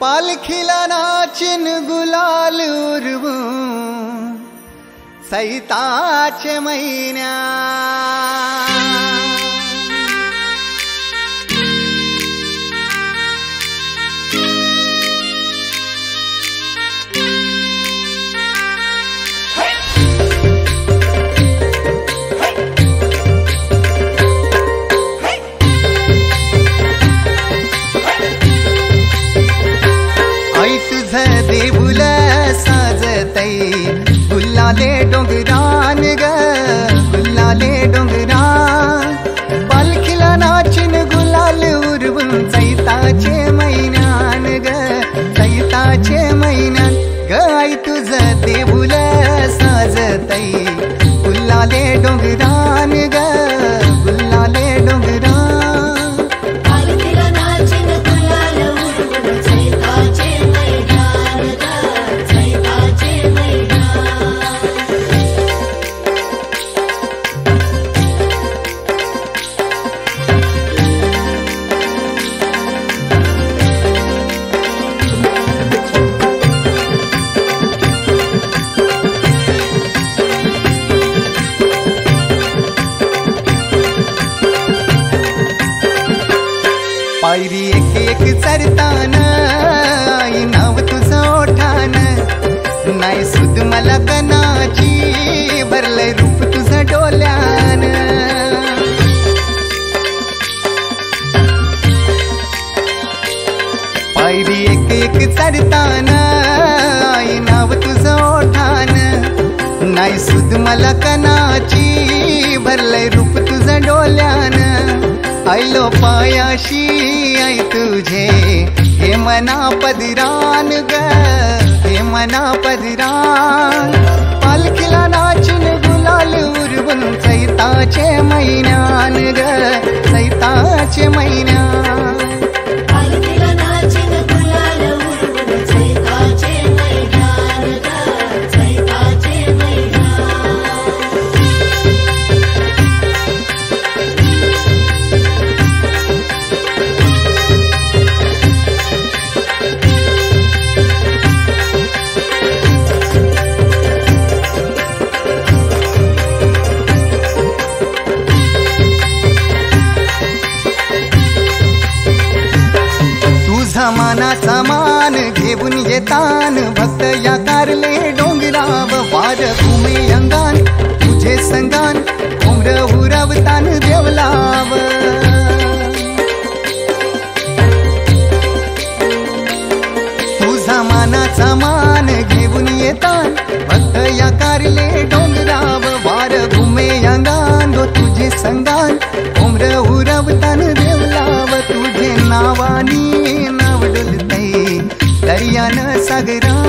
पालखीला नाचिन गुलाल उरवू सैताचे महिन्या देऊल साजतई गुल्लाले डोंगरान ग गुल्लाले डोंगरान पालखीला नाचिन गुलाल उरवून चैताचे महिन्यान ग चैताचे महिन्यान ग आई तुझ देऊल साजतई गुल्लाले डोंगरान ग गुल्लाले डोंगरान पायरी एक एक चरताना आई नाव तुझं ओठान नाही सुद मला कनाची भरलंय रूप तुझं डोल्यान पायरी एक एक चरताना आई नाव तुझं ओठान नाही सुद मला कनाची भरलंय रूप तुझं डोल्यान आयलो पायाशी आई तुझे हे मना पदरान ग हे मना पदरान पालखीला नाचिन गुलाल उरवून चैताचे महिन्यान ग चैताचे महिन्यान पालखीला नाचिन गुलाल उरवून चैताचे महिन्यान ग चैताचे महिन्यान मानाचा मान घेऊन येतान भक्त या कारले डोंगराव वार घुमे अंगान तुझे संगान उमर उरवतान देवलाव तुझा मानाचा मान घेऊन येतान भक्त या कारले डोंगराव वार घुमे अंगान तुझे संगान उमर उरवतान देवलाव तुझे नावानी दरियान सागरा